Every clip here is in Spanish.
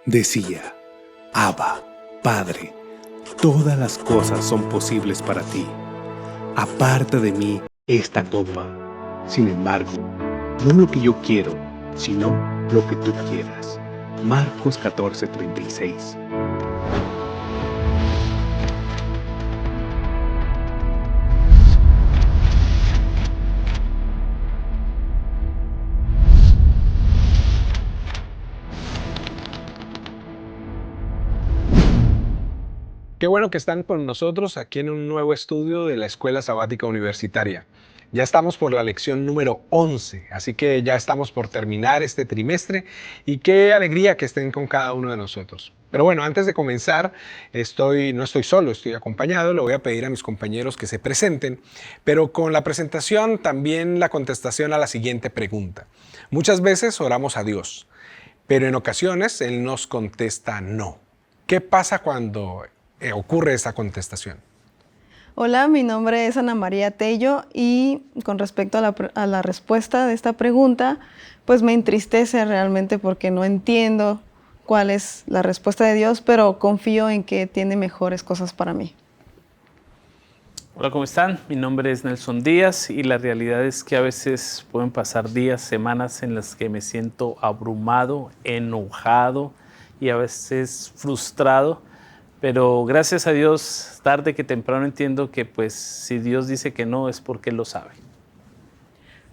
decía: Abba, Padre, todas las cosas son posibles para ti. Aparta de mí esta copa. Sin embargo, no lo que yo quiero, sino lo que tú quieras. Marcos 14:36. Qué bueno que están con nosotros aquí en un nuevo estudio de la Escuela Sabática Universitaria. Ya estamos por la lección número 11, así que ya estamos por terminar este trimestre y qué alegría que estén con cada uno de nosotros. Pero bueno, antes de comenzar, no estoy solo, estoy acompañado. Le voy a pedir a mis compañeros que se presenten, pero con la presentación también la contestación a la siguiente pregunta. Muchas veces oramos a Dios, pero en ocasiones Él nos contesta no. ¿Qué pasa cuando ocurre esa contestación? Hola, mi nombre es Ana María Tello y con respecto a la respuesta de esta pregunta, pues me entristece realmente porque no entiendo cuál es la respuesta de Dios, pero confío en que tiene mejores cosas para mí. Hola, ¿cómo están? Mi nombre es Nelson Díaz y la realidad es que a veces pueden pasar días, semanas en las que me siento abrumado, enojado y a veces frustrado. Pero gracias a Dios, tarde que temprano entiendo que pues si Dios dice que no es porque Él lo sabe.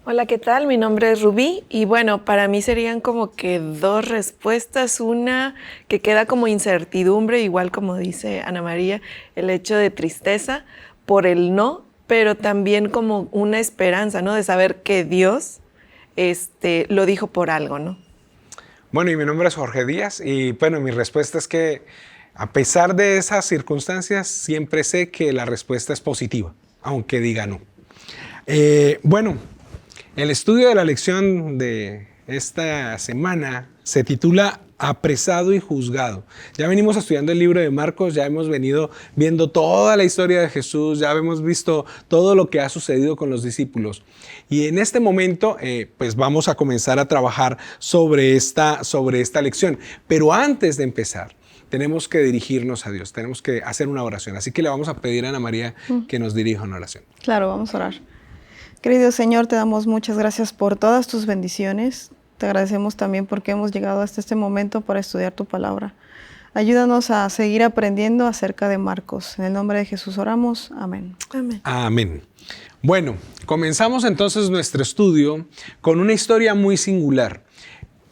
Hola, ¿qué tal? Mi nombre es Rubí y bueno, para mí serían como que dos respuestas. Una que queda como incertidumbre, igual como dice Ana María, el hecho de tristeza por el no, pero también como una esperanza, ¿no? De saber que Dios lo dijo por algo, ¿no? Bueno, y mi nombre es Jorge Díaz y bueno, mi respuesta es que a pesar de esas circunstancias, siempre sé que la respuesta es positiva, aunque diga no. Bueno, el estudio de la lección de esta semana se titula Apresado y juzgado. Ya venimos estudiando el libro de Marcos, ya hemos venido viendo toda la historia de Jesús, ya hemos visto todo lo que ha sucedido con los discípulos. Y en este momento, pues vamos a comenzar a trabajar sobre esta lección. Pero antes de empezar, tenemos que dirigirnos a Dios, tenemos que hacer una oración. Así que le vamos a pedir a Ana María que nos dirija una oración. Claro, vamos a orar. Querido Señor, te damos muchas gracias por todas tus bendiciones. Te agradecemos también porque hemos llegado hasta este momento para estudiar tu palabra. Ayúdanos a seguir aprendiendo acerca de Marcos. En el nombre de Jesús oramos. Amén. Amén. Amén. Bueno, comenzamos entonces nuestro estudio con una historia muy singular.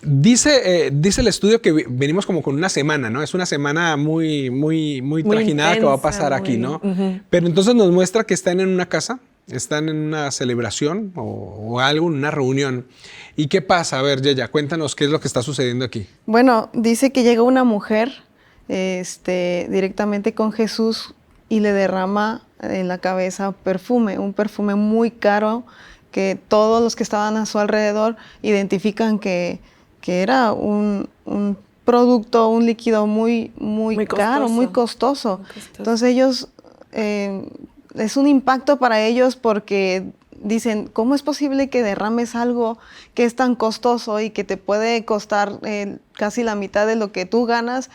Dice el estudio que venimos como con una semana, ¿no? Es una semana muy trajinada intensa, que va a pasar aquí, ¿no? Pero entonces nos muestra que están en una casa, están en una celebración o algo, en una reunión. ¿Y qué pasa? A ver, Yeya, cuéntanos qué es lo que está sucediendo aquí. Bueno, dice que llega una mujer directamente con Jesús y le derrama en la cabeza un perfume muy caro que todos los que estaban a su alrededor identifican que era un producto, un líquido muy caro, muy costoso. Entonces ellos, es un impacto para ellos porque dicen, ¿cómo es posible que derrames algo que es tan costoso y que te puede costar casi la mitad de lo que tú ganas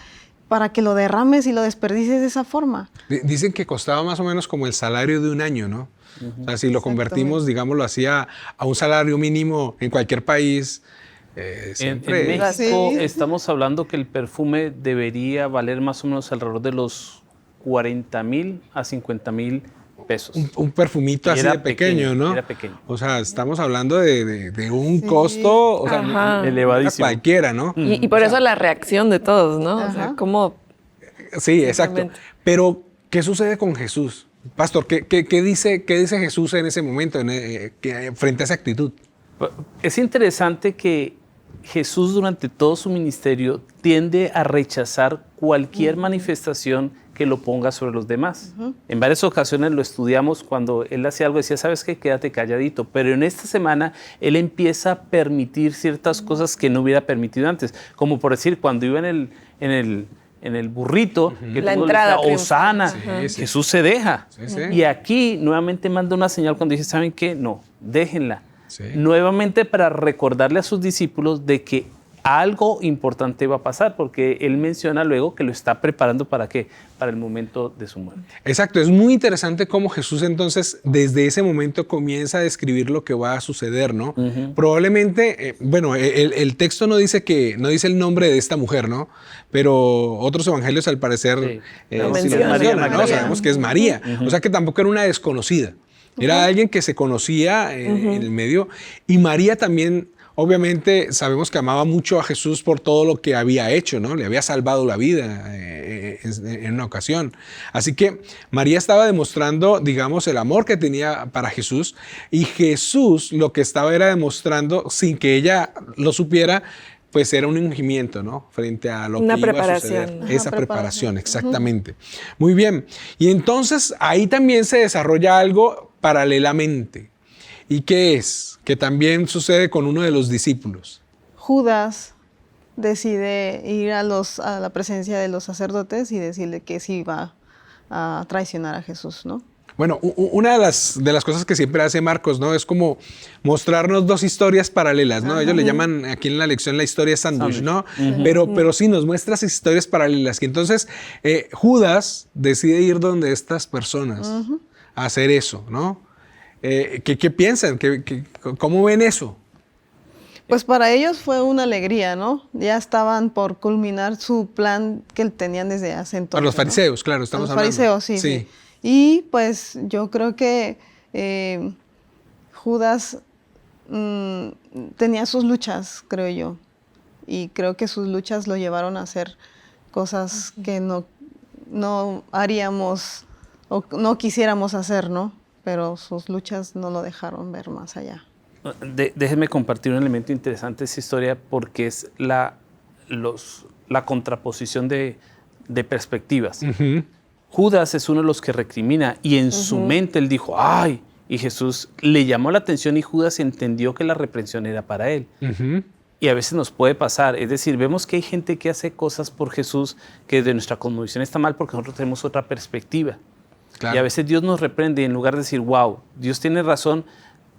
para que lo derrames y lo desperdicies de esa forma? Dicen que costaba más o menos como el salario de un año, ¿no? O sea, si lo convertimos, digámoslo así, a un salario mínimo en cualquier país. En México estamos hablando que el perfume debería valer más o menos alrededor de los 40,000 a 50,000 pesos. Un perfumito así de pequeño, ¿no? Era pequeño. O sea, estamos hablando de un costo, o sea, elevadísimo. Cualquiera, ¿no? Y por eso la reacción de todos, ¿no? O sea, como... Sí, exacto. Pero, ¿qué sucede con Jesús? Pastor, ¿qué dice Jesús en ese momento, frente a esa actitud? Es interesante que Jesús durante todo su ministerio tiende a rechazar cualquier manifestación que lo ponga sobre los demás. En varias ocasiones lo estudiamos cuando él hacía algo, decía, ¿sabes qué? Quédate calladito. Pero en esta semana él empieza a permitir ciertas cosas que no hubiera permitido antes. Como por decir, cuando iba en el burrito, que la entrada, Hosana, Jesús se deja. Sí. Y aquí nuevamente manda una señal cuando dice, ¿saben qué? No, déjenla. Sí. Nuevamente para recordarle a sus discípulos de que algo importante va a pasar, porque él menciona luego que lo está preparando ¿para qué? Para el momento de su muerte. Exacto, es muy interesante cómo Jesús entonces desde ese momento comienza a describir lo que va a suceder, ¿no? Probablemente, bueno, el texto no dice el nombre de esta mujer, ¿no? Pero otros evangelios al parecer Sí. sí Lo lo mencionan, mencionan, ¿no? María. Sabemos que es María, o sea que tampoco era una desconocida, era alguien que se conocía en el medio, y María también. Obviamente sabemos que amaba mucho a Jesús por todo lo que había hecho, ¿no? Le había salvado la vida en una ocasión. Así que María estaba demostrando, digamos, el amor que tenía para Jesús, y Jesús lo que estaba era demostrando, sin que ella lo supiera, pues era un ungimiento, ¿no? Frente a lo Una que iba a preparación. suceder. Ajá, Esa preparación. preparación, exactamente. Muy bien. Y entonces ahí también se desarrolla algo paralelamente. ¿Y qué es? Que también sucede con uno de los discípulos. Judas decide ir a la presencia de los sacerdotes y decirle que sí iba a traicionar a Jesús, ¿no? Bueno, una de las cosas que siempre hace Marcos, ¿no? Es como mostrarnos dos historias paralelas, ¿no? Ellos le llaman aquí en la lección la historia sándwich, ¿no? Pero sí nos muestra esas historias paralelas. Y entonces Judas decide ir donde estas personas a hacer eso, ¿no? ¿Qué piensan? ¿Cómo ven eso? Pues para ellos fue una alegría, ¿no? Ya estaban por culminar su plan que tenían desde hace entonces. Para los ¿no? fariseos, claro, estamos hablando. Los fariseos, sí. Y pues yo creo que Judas tenía sus luchas, creo yo. Y creo que sus luchas lo llevaron a hacer cosas que no haríamos o no quisiéramos hacer, ¿no? Pero sus luchas no lo dejaron ver más allá. Déjenme compartir un elemento interesante de esa historia, porque es la contraposición de perspectivas. Judas es uno de los que recrimina, y en su mente él dijo, ¡ay! Y Jesús le llamó la atención y Judas entendió que la reprensión era para él. Y a veces nos puede pasar, es decir, vemos que hay gente que hace cosas por Jesús que de nuestra cosmovisión está mal porque nosotros tenemos otra perspectiva. Claro. Y a veces Dios nos reprende y en lugar de decir, wow, Dios tiene razón,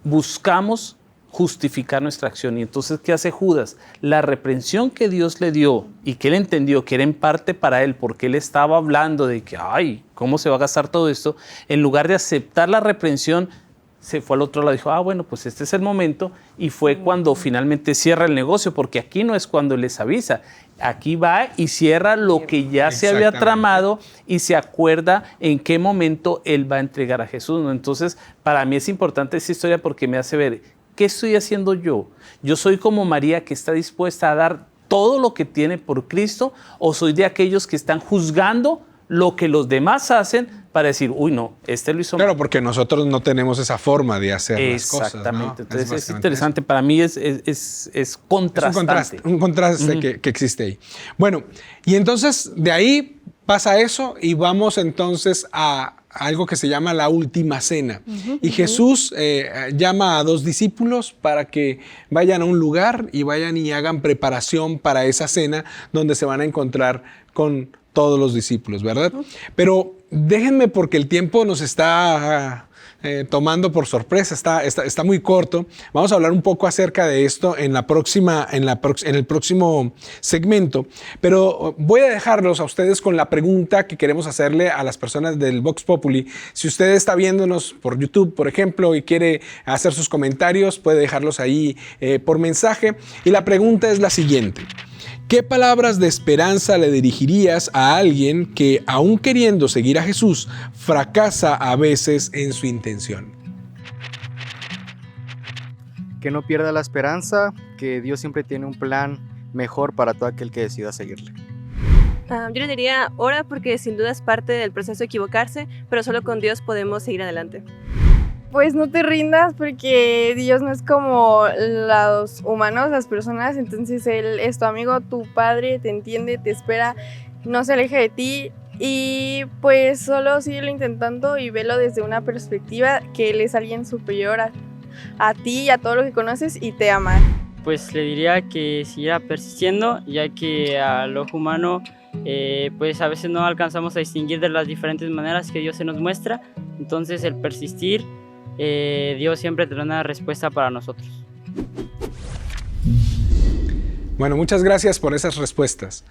buscamos justificar nuestra acción. Y entonces, ¿qué hace Judas? La reprensión que Dios le dio y que él entendió que era en parte para él, porque él estaba hablando de que, ay, ¿cómo se va a gastar todo esto? En lugar de aceptar la reprensión, se fue al otro lado y dijo, bueno, pues este es el momento. Y fue cuando finalmente cierra el negocio, porque aquí no es cuando les avisa. Aquí va y cierra lo que ya se había tramado y se acuerda en qué momento él va a entregar a Jesús, ¿no? Entonces, para mí es importante esta historia porque me hace ver, ¿qué estoy haciendo yo? ¿Yo soy como María que está dispuesta a dar todo lo que tiene por Cristo, o soy de aquellos que están juzgando lo que los demás hacen para decir, uy, no, este lo hizo mal? Claro, porque nosotros no tenemos esa forma de hacer las cosas, ¿no? Exactamente. Entonces es interesante. Para mí es contrastante. Un contraste que existe ahí. Bueno, y entonces de ahí pasa eso y vamos entonces a algo que se llama la última cena. Y Jesús llama a dos discípulos para que vayan a un lugar y vayan y hagan preparación para esa cena donde se van a encontrar con todos los discípulos, ¿verdad? Pero déjenme, porque el tiempo nos está tomando por sorpresa, está muy corto. Vamos a hablar un poco acerca de esto en el próximo segmento, pero voy a dejarlos a ustedes con la pregunta que queremos hacerle a las personas del Vox Populi. Si usted está viéndonos por YouTube, por ejemplo, y quiere hacer sus comentarios, puede dejarlos ahí por mensaje. Y la pregunta es la siguiente: ¿qué palabras de esperanza le dirigirías a alguien que, aún queriendo seguir a Jesús, fracasa a veces en su intención? Que no pierda la esperanza, que Dios siempre tiene un plan mejor para todo aquel que decida seguirle. Yo le diría, ora, porque sin duda es parte del proceso equivocarse, pero solo con Dios podemos seguir adelante. Pues no te rindas, porque Dios no es como los humanos, las personas. Entonces Él es tu amigo, tu padre, te entiende, te espera, no se aleja de ti. Y pues solo síguelo intentando y velo desde una perspectiva que Él es alguien superior a ti y a todo lo que conoces y te ama. Pues le diría que siguiera persistiendo, ya que al ojo humano pues a veces no alcanzamos a distinguir de las diferentes maneras que Dios se nos muestra. Entonces el persistir, Dios siempre tendrá una respuesta para nosotros. Bueno, muchas gracias por esas respuestas.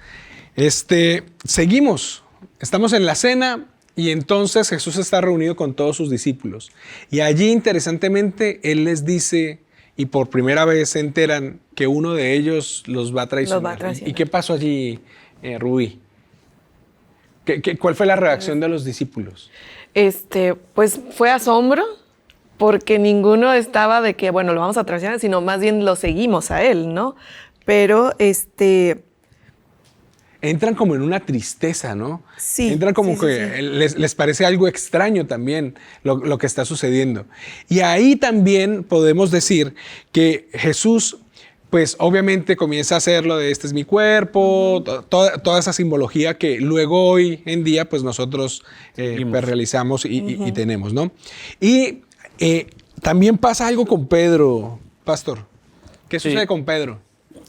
Seguimos. Estamos en la cena y entonces Jesús está reunido con todos sus discípulos. Y allí, interesantemente, Él les dice, y por primera vez se enteran que uno de ellos los va a traicionar. ¿Y qué pasó allí, Rubí? ¿Cuál fue la reacción de los discípulos? Pues fue asombro, porque ninguno estaba de que, bueno, lo vamos a traicionar, sino más bien lo seguimos a él, ¿no? Pero entran como en una tristeza, ¿no? Sí. Entran como sí, que sí. Les parece algo extraño también lo que está sucediendo. Y ahí también podemos decir que Jesús, pues obviamente comienza a hacer lo de este es mi cuerpo, toda esa simbología que luego hoy en día pues nosotros pues, realizamos y tenemos, ¿no? Y también pasa algo con Pedro, pastor. ¿Qué sucede con Pedro?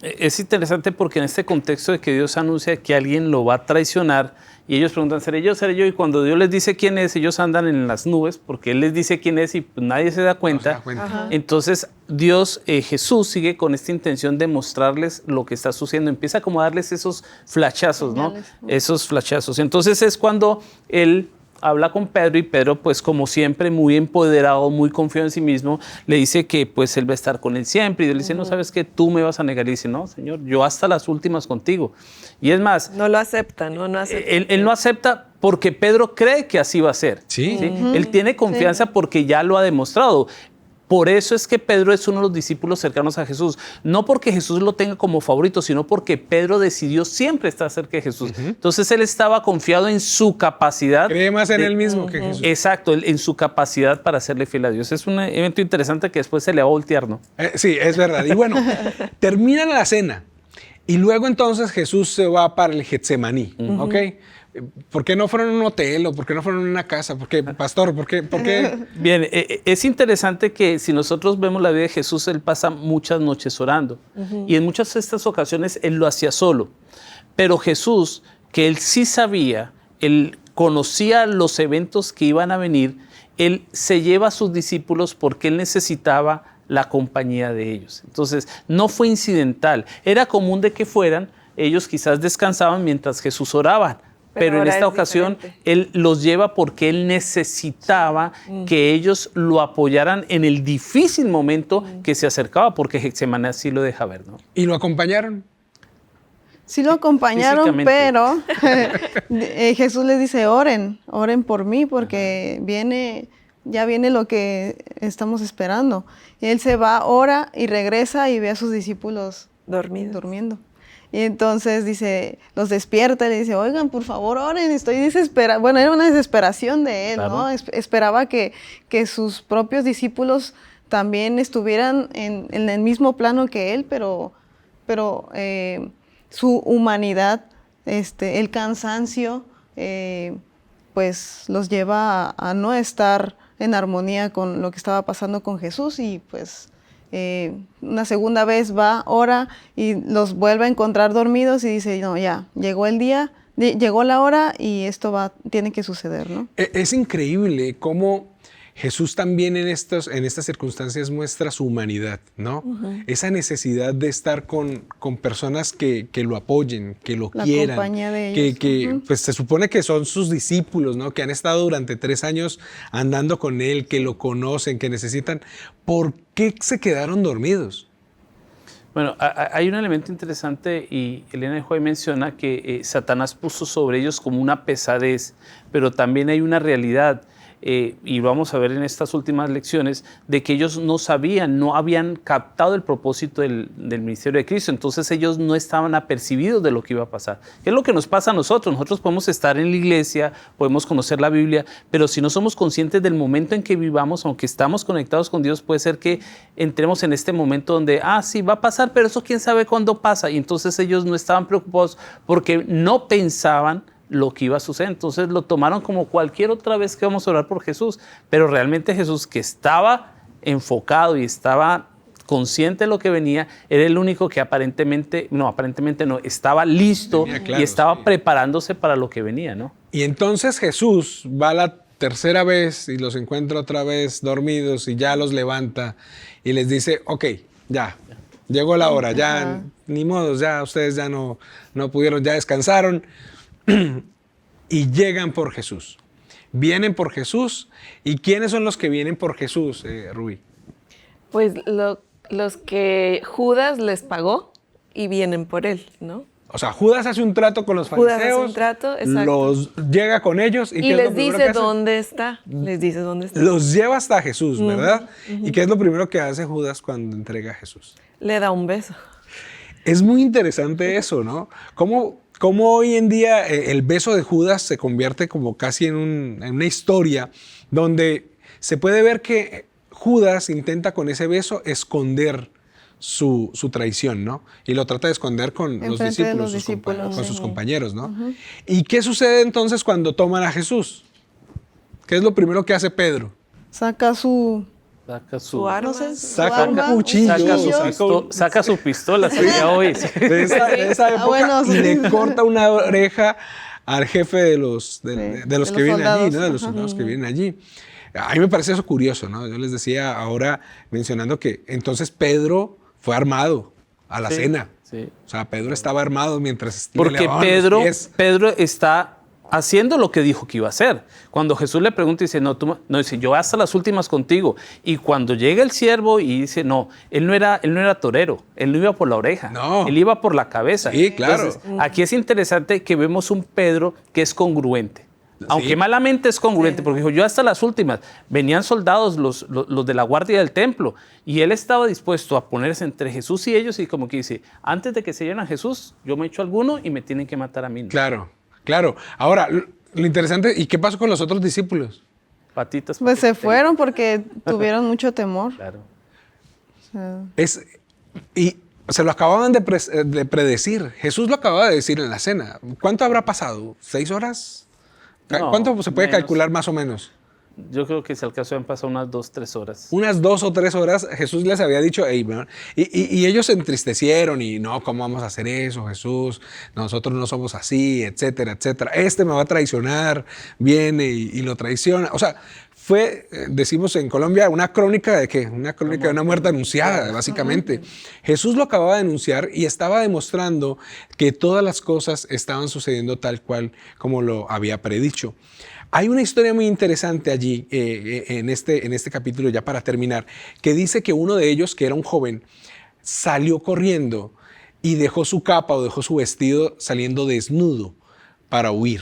Es interesante porque en este contexto de que Dios anuncia que alguien lo va a traicionar y ellos preguntan, ¿seré yo? ¿Seré yo? Y cuando Dios les dice quién es, ellos andan en las nubes porque Él les dice quién es y pues, nadie se da cuenta. Entonces Dios, Jesús sigue con esta intención de mostrarles lo que está sucediendo. Empieza como a darles esos flashazos, ¿no? Esos flashazos. Entonces es cuando Él habla con Pedro y Pedro, pues como siempre, muy empoderado, muy confiado en sí mismo, le dice que pues él va a estar con él siempre. Y él le dice, no, ¿sabes qué? Tú me vas a negar. Y dice, no, Señor, yo hasta las últimas contigo. Y es más... No lo acepta, ¿no? No acepta. Él no acepta porque Pedro cree que así va a ser. Sí. Él tiene confianza porque ya lo ha demostrado. Por eso es que Pedro es uno de los discípulos cercanos a Jesús. No porque Jesús lo tenga como favorito, sino porque Pedro decidió siempre estar cerca de Jesús. Entonces él estaba confiado en su capacidad. Cree más en él mismo que Jesús. Exacto, en su capacidad para serle fiel a Dios. Es un evento interesante que después se le va a voltear, ¿no? Sí, es verdad. Y bueno, termina la cena y luego entonces Jesús se va para el Getsemaní, ¿ok? ¿Por qué no fueron a un hotel o por qué no fueron a una casa? ¿Por qué, pastor? ¿Por qué? Bien, es interesante que si nosotros vemos la vida de Jesús, Él pasa muchas noches orando. Y en muchas de estas ocasiones Él lo hacía solo. Pero Jesús, que Él sí sabía, Él conocía los eventos que iban a venir, Él se lleva a sus discípulos porque Él necesitaba la compañía de ellos. Entonces, no fue incidental. Era común de que fueran, ellos quizás descansaban mientras Jesús oraba. Pero en esta ocasión Él los lleva porque Él necesitaba que ellos lo apoyaran en el difícil momento que se acercaba, porque Getsemaní así lo deja ver, ¿no? ¿Y lo acompañaron? Sí lo acompañaron, pero Jesús les dice, oren por mí porque ya viene lo que estamos esperando. Y Él se va, ora y regresa y ve a sus discípulos durmiendo. Y entonces dice, los despierta y le dice, oigan, por favor, oren, estoy desesperada. Bueno, era una desesperación de él, claro. ¿No? Esperaba que sus propios discípulos también estuvieran en el mismo plano que él, pero su humanidad, el cansancio, pues los lleva a no estar en armonía con lo que estaba pasando con Jesús y pues... una segunda vez va, ora y los vuelve a encontrar dormidos y dice, no, ya, llegó el día, llegó la hora y esto tiene que suceder, ¿no? Es increíble cómo Jesús también en estas circunstancias muestra su humanidad, ¿no? Esa necesidad de estar con personas que lo apoyen, que lo quieran. La compañía de ellos. Que pues se supone que son sus discípulos, ¿no? Que han estado durante 3 años andando con él, que lo conocen, que necesitan. ¿Por qué se quedaron dormidos? Bueno, hay un elemento interesante y Elena de Hoy menciona que Satanás puso sobre ellos como una pesadez, pero también hay una realidad. Y vamos a ver en estas últimas lecciones de que ellos no sabían, no habían captado el propósito del ministerio de Cristo, entonces ellos no estaban apercibidos de lo que iba a pasar. ¿Qué es lo que nos pasa a nosotros? Nosotros podemos estar en la iglesia, podemos conocer la Biblia, pero si no somos conscientes del momento en que vivamos, aunque estamos conectados con Dios, puede ser que entremos en este momento donde, sí, va a pasar, pero eso quién sabe cuándo pasa, y entonces ellos no estaban preocupados porque no pensaban lo que iba a suceder. Entonces lo tomaron como cualquier otra vez que vamos a orar por Jesús, pero realmente Jesús, que estaba enfocado y estaba consciente de lo que venía, era el único que aparentemente no, estaba listo y estaba preparándose para lo que venía, ¿no? Y entonces Jesús va la tercera vez y los encuentra otra vez dormidos y ya los levanta y les dice, ok, ya llegó la hora, ya Ajá. ni modo, ya ustedes ya no pudieron, ya descansaron y llegan por Jesús. Vienen por Jesús. ¿Y quiénes son los que vienen por Jesús, Rubí? Pues los que Judas les pagó y vienen por él, ¿no? O sea, Judas hace un trato con los Judas fariseos, hace un trato, exacto. los llega con ellos Y ¿qué es lo les primero dice que hace? dónde está. Les dice dónde está. Los lleva hasta Jesús, ¿verdad? ¿Y qué es lo primero que hace Judas cuando entrega a Jesús? Le da un beso. Es muy interesante eso, ¿no? Cómo hoy en día el beso de Judas se convierte como casi en una historia donde se puede ver que Judas intenta con ese beso esconder su traición, ¿no? Y lo trata de esconder con los Enfrente de discípulos, los discípulos, con sus sí. compañeros, ¿no? ¿Y qué sucede entonces cuando toman a Jesús? ¿Qué es lo primero que hace Pedro? Saca su... Saca Su arma. No sé, Saca su un arma, cuchillo. Saca su pistola, sería hoy. De esa época, bueno, sí. y le corta una oreja al jefe de los de que los vienen allí, soldados. ¿no? De los soldados que vienen allí. A mí me parece eso curioso, ¿no? Yo les decía ahora, mencionando que entonces Pedro fue armado a la Sí, cena. sí. O sea, Pedro estaba armado mientras le Porque lavaban los pies. Pedro está haciendo lo que dijo que iba a hacer. Cuando Jesús le pregunta, dice, no, dice, yo hasta las últimas contigo. Y cuando llega el siervo y dice, no, él no era torero, él no iba por la oreja, No. él iba por la cabeza. Sí, claro. Entonces, aquí es interesante que vemos un Pedro que es congruente. Aunque Sí. malamente es congruente, porque dijo, yo hasta las últimas, venían soldados, los de la guardia del templo, y él estaba dispuesto a ponerse entre Jesús y ellos, y como que dice, antes de que se lleven a Jesús, yo me echo alguno y me tienen que matar a mí. ¿no? Claro, claro. Ahora, lo interesante, ¿y qué pasó con los otros discípulos? Patitas. Pues se patitas. fueron porque tuvieron mucho temor. Claro. O sea, Y se lo acababan de predecir. Jesús lo acababa de decir en la cena. ¿Cuánto habrá pasado? ¿6 horas? No, ¿Cuánto se puede menos. calcular más o menos? Yo creo que si al caso han pasado unas 2-3 horas. Unas 2 o 3 horas Jesús les había dicho, "Ey, man", y ellos se entristecieron y no, ¿cómo vamos a hacer eso, Jesús? Nosotros no somos así, etcétera, etcétera. Este me va a traicionar, viene y lo traiciona. O sea, fue, decimos en Colombia, una crónica de ¿qué? Una crónica de una muerte anunciada, básicamente. Jesús lo acababa de anunciar y estaba demostrando que todas las cosas estaban sucediendo tal cual como lo había predicho. Hay una historia muy interesante allí, en este capítulo, ya para terminar, que dice que uno de ellos, que era un joven, salió corriendo y dejó su capa o dejó su vestido saliendo desnudo para huir.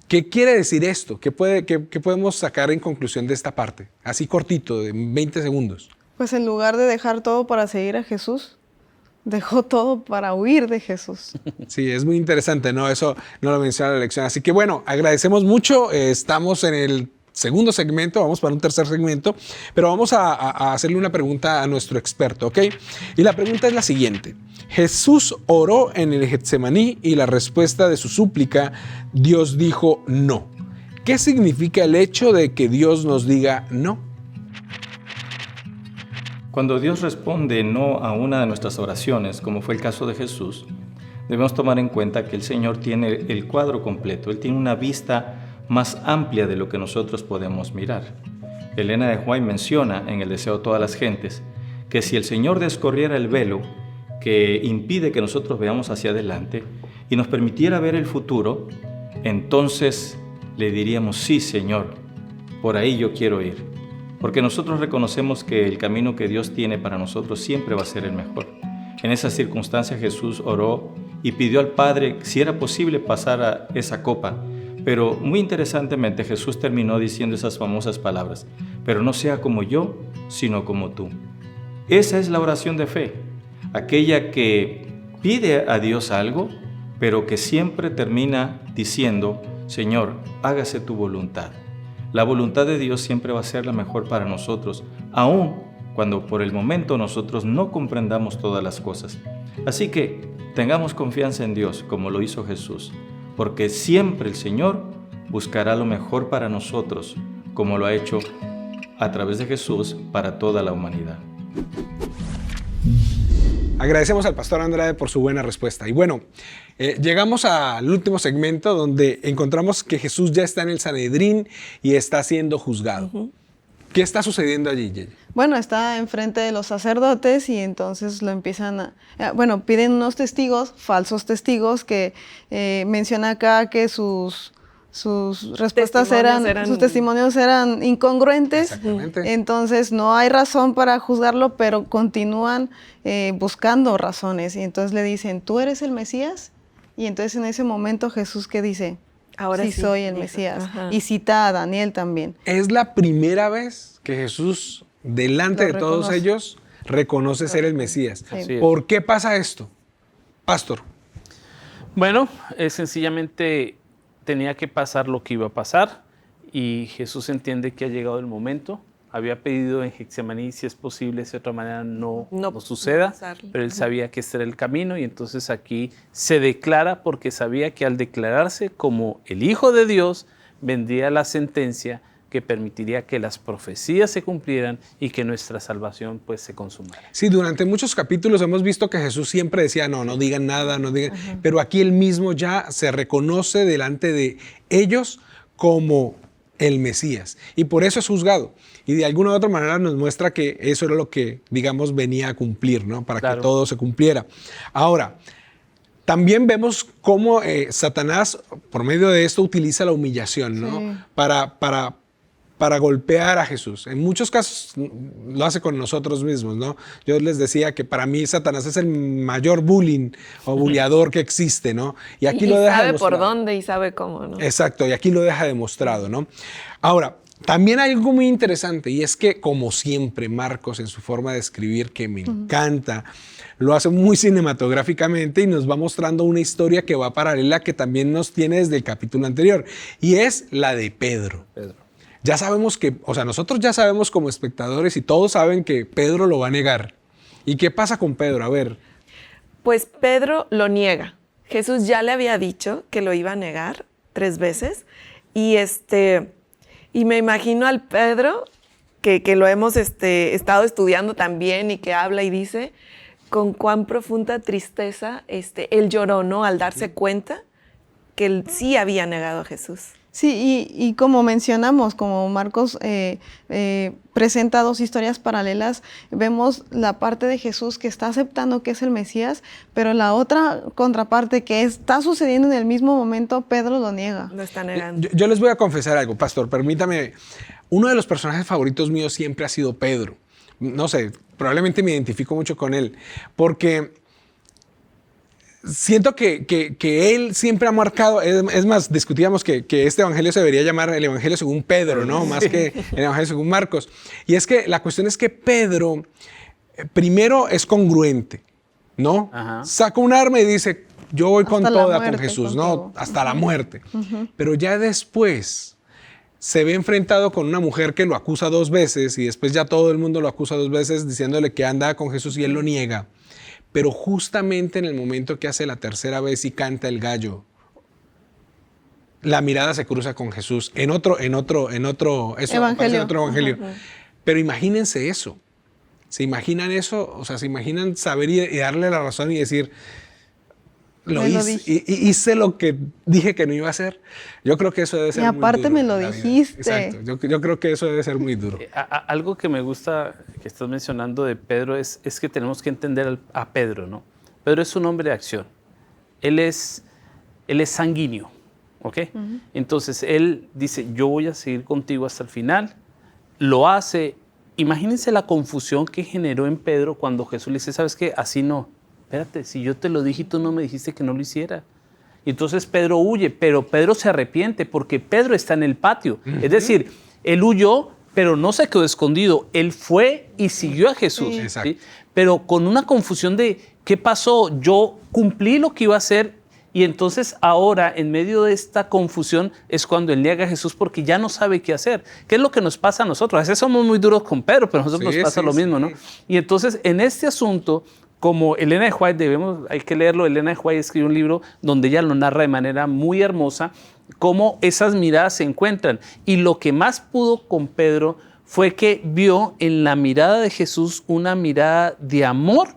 ¿Qué quiere decir esto? ¿Qué podemos sacar en conclusión de esta parte? Así cortito, de 20 segundos. pues en lugar de dejar todo para seguir a Jesús, dejó todo para huir de Jesús. Sí, es muy interesante, ¿no? Eso no lo menciona la lección. Así que bueno, agradecemos mucho. Estamos en el segundo segmento, vamos para un tercer segmento, pero vamos a hacerle una pregunta a nuestro experto, ¿ok? Y la pregunta es la siguiente. Jesús oró en el Getsemaní y la respuesta de su súplica, Dios dijo no. ¿Qué significa el hecho de que Dios nos diga no? Cuando Dios responde no a una de nuestras oraciones, como fue el caso de Jesús, debemos tomar en cuenta que el Señor tiene el cuadro completo. Él tiene una vista más amplia de lo que nosotros podemos mirar. Elena de White menciona en El deseo de todas las gentes que si el Señor descorriera el velo que impide que nosotros veamos hacia adelante y nos permitiera ver el futuro, entonces le diríamos, sí, Señor, por ahí yo quiero ir. Porque nosotros reconocemos que el camino que Dios tiene para nosotros siempre va a ser el mejor. En esa circunstancia Jesús oró y pidió al Padre si era posible pasar a esa copa. Pero muy interesantemente Jesús terminó diciendo esas famosas palabras, pero no sea como yo, sino como tú. Esa es la oración de fe, aquella que pide a Dios algo, pero que siempre termina diciendo, Señor, hágase tu voluntad. La voluntad de Dios siempre va a ser la mejor para nosotros, aun cuando por el momento nosotros no comprendamos todas las cosas. Así que tengamos confianza en Dios, como lo hizo Jesús, porque siempre el Señor buscará lo mejor para nosotros, como lo ha hecho a través de Jesús para toda la humanidad. Agradecemos al pastor Andrade por su buena respuesta. Y bueno, llegamos al último segmento donde encontramos que Jesús ya está en el Sanedrín y está siendo juzgado. ¿Qué está sucediendo allí, Yeye? Bueno, está enfrente de los sacerdotes y entonces lo empiezan piden unos testigos, falsos testigos, que menciona acá que sus respuestas sus testimonios eran incongruentes. Exactamente. Entonces no hay razón para juzgarlo, pero continúan buscando razones. Y entonces le dicen, ¿tú eres el Mesías? Y entonces en ese momento Jesús, ¿qué dice? Ahora sí, soy el dijo. Mesías. Ajá. Y cita a Daniel también. Es la primera vez que Jesús, delante Lo de todos reconoce. ellos, reconoce ser el Mesías. Así es. ¿Por qué pasa esto? Pastor. Bueno, sencillamente tenía que pasar lo que iba a pasar y Jesús entiende que ha llegado el momento. Había pedido en Getsemaní, si es posible, de otra manera no suceda, pero él sabía que este era el camino y entonces aquí se declara porque sabía que al declararse como el Hijo de Dios vendría la sentencia que permitiría que las profecías se cumplieran y que nuestra salvación pues se consumara. Sí, durante muchos capítulos hemos visto que Jesús siempre decía, no digan nada, no digan, pero aquí él mismo ya se reconoce delante de ellos como el Mesías y por eso es juzgado. Y de alguna u otra manera nos muestra que eso era lo que, digamos, venía a cumplir, ¿no? Para que todo se cumpliera. Ahora, también vemos cómo Satanás, por medio de esto, utiliza la humillación, ¿no? Sí. Para golpear a Jesús. En muchos casos lo hace con nosotros mismos, ¿no? Yo les decía que para mí Satanás es el mayor bullying o bulleador que existe, ¿no? Y aquí Y lo deja sabe demostrado. por dónde y sabe cómo, ¿no? Exacto, y aquí lo deja demostrado, ¿no? Ahora, también hay algo muy interesante y es que, como siempre, Marcos en su forma de escribir, que me encanta, lo hace muy cinematográficamente y nos va mostrando una historia que va paralela que también nos tiene desde el capítulo anterior y es la de Pedro. Ya sabemos que, o sea, nosotros ya sabemos como espectadores y todos saben que Pedro lo va a negar. ¿Y qué pasa con Pedro? A ver. Pues Pedro lo niega. Jesús ya le había dicho que lo iba a negar 3 veces y me imagino al Pedro que lo hemos estado estudiando también y que habla y dice con cuán profunda tristeza él lloró, ¿no? Al darse cuenta que él sí había negado a Jesús. Sí, y como mencionamos, como Marcos presenta 2 historias paralelas, vemos la parte de Jesús que está aceptando que es el Mesías, pero la otra contraparte que está sucediendo en el mismo momento, Pedro lo niega. Lo está negando. Yo les voy a confesar algo, pastor, permítame. Uno de los personajes favoritos míos siempre ha sido Pedro. No sé, probablemente me identifico mucho con él, porque siento que él siempre ha marcado, es más, discutíamos que este evangelio se debería llamar el evangelio según Pedro, ¿no? Más que el evangelio según Marcos. Y es que la cuestión es que Pedro, primero es congruente, ¿no? Ajá. Saca un arma y dice, yo voy con Hasta la toda muerte, con Jesús, con ¿no? todo. Hasta la muerte. Pero ya después se ve enfrentado con una mujer que lo acusa 2 veces y después ya todo el mundo lo acusa 2 veces diciéndole que anda con Jesús y él lo niega. Pero justamente en el momento que hace la 3.ª vez y canta el gallo, la mirada se cruza con Jesús en otro evangelio. Pero imagínense eso. ¿Se imaginan eso? O sea, ¿se imaginan saber y darle la razón y decir, hice lo que dije que no iba a hacer? Yo creo que eso debe ser muy duro. Y aparte me lo en la vida. dijiste. Exacto. Yo creo que eso debe ser muy duro. Algo que me gusta que estás mencionando de Pedro es que tenemos que entender a Pedro, ¿no? Pedro es un hombre de acción. Él es sanguíneo, ¿ok? Entonces él dice, yo voy a seguir contigo hasta el final. Lo hace. Imagínense la confusión que generó en Pedro cuando Jesús le dice, ¿sabes qué? Así no. Espérate, si yo te lo dije y tú no me dijiste que no lo hiciera. Y entonces Pedro huye, pero Pedro se arrepiente porque Pedro está en el patio. Es decir, él huyó, pero no se quedó escondido. Él fue y siguió a Jesús. Sí. Exacto. ¿Sí? Pero con una confusión de, ¿qué pasó? Yo cumplí lo que iba a hacer y entonces ahora, en medio de esta confusión, es cuando él niega a Jesús porque ya no sabe qué hacer. ¿Qué es lo que nos pasa a nosotros? A veces somos muy duros con Pedro, pero a nosotros nos pasa lo mismo, ¿no? Y entonces, en este asunto, como Elena de White, hay que leerlo, Elena de White escribió un libro donde ella lo narra de manera muy hermosa, cómo esas miradas se encuentran. Y lo que más pudo con Pedro fue que vio en la mirada de Jesús una mirada de amor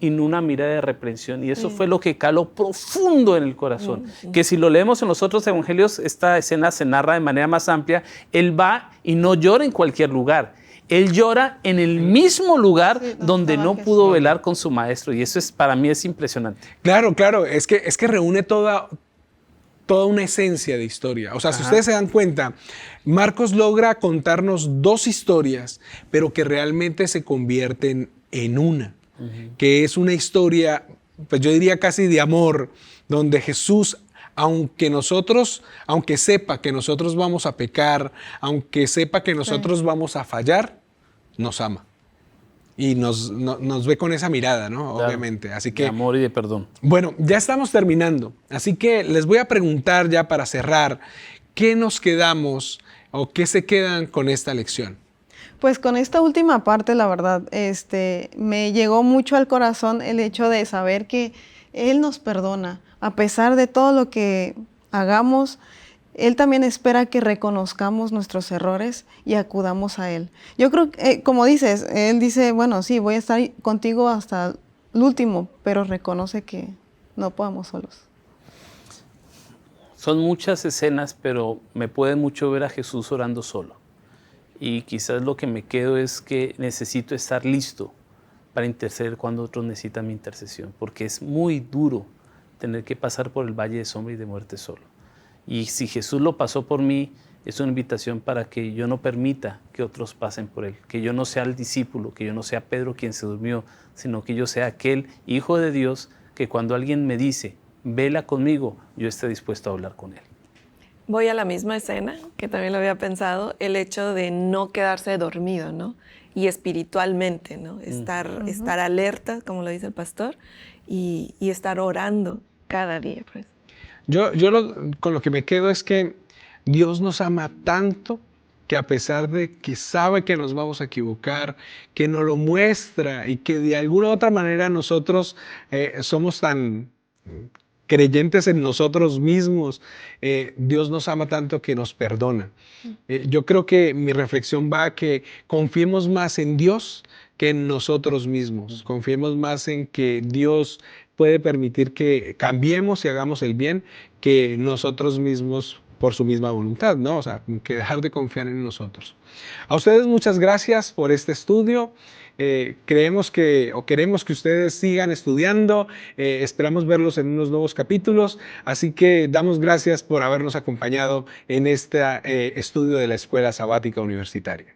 y no una mirada de reprensión. Y eso fue lo que caló profundo en el corazón. Que si lo leemos en los otros evangelios, esta escena se narra de manera más amplia. Él va y no llora en cualquier lugar. Él llora en el mismo lugar donde no pudo velar con su maestro. Y eso para mí es impresionante. Claro, claro. Es que reúne toda una esencia de historia. O sea, si ustedes se dan cuenta, Marcos logra contarnos dos historias, pero que realmente se convierten en una. Que es una historia, pues yo diría casi de amor, donde Jesús, aunque sepa que nosotros vamos a pecar, aunque sepa que nosotros vamos a fallar, nos ama. Y nos ve con esa mirada, ¿no? Claro. Obviamente. Así que, de amor y de perdón. Bueno, ya estamos terminando. Así que les voy a preguntar ya para cerrar, ¿qué nos quedamos o qué se quedan con esta lección? Pues con esta última parte, la verdad, me llegó mucho al corazón el hecho de saber que Él nos perdona. A pesar de todo lo que hagamos, Él también espera que reconozcamos nuestros errores y acudamos a Él. Yo creo que, como dices, Él dice, bueno, sí, voy a estar contigo hasta el último, pero reconoce que no podemos solos. Son muchas escenas, pero me puede mucho ver a Jesús orando solo. Y quizás lo que me quedo es que necesito estar listo para interceder cuando otros necesitan mi intercesión, porque es muy duro tener que pasar por el valle de sombra y de muerte solo. Y si Jesús lo pasó por mí, es una invitación para que yo no permita que otros pasen por Él, que yo no sea el discípulo, que yo no sea Pedro quien se durmió, sino que yo sea aquel Hijo de Dios que cuando alguien me dice, vela conmigo, yo esté dispuesto a hablar con Él. Voy a la misma escena, que también lo había pensado, el hecho de no quedarse dormido, ¿no? Y espiritualmente, ¿no? Estar alerta, como lo dice el pastor, y estar orando cada día, pues. Con lo que me quedo es que Dios nos ama tanto que a pesar de que sabe que nos vamos a equivocar, que nos lo muestra y que de alguna u otra manera nosotros somos tan creyentes en nosotros mismos, Dios nos ama tanto que nos perdona. Yo creo que mi reflexión va a que confiemos más en Dios que en nosotros mismos. Confiemos más en que Dios puede permitir que cambiemos y hagamos el bien que nosotros mismos por su misma voluntad, ¿no? O sea, que dejar de confiar en nosotros. A ustedes muchas gracias por este estudio. Queremos que ustedes sigan estudiando. Esperamos verlos en unos nuevos capítulos. Así que damos gracias por habernos acompañado en este estudio de la Escuela Sabática Universitaria.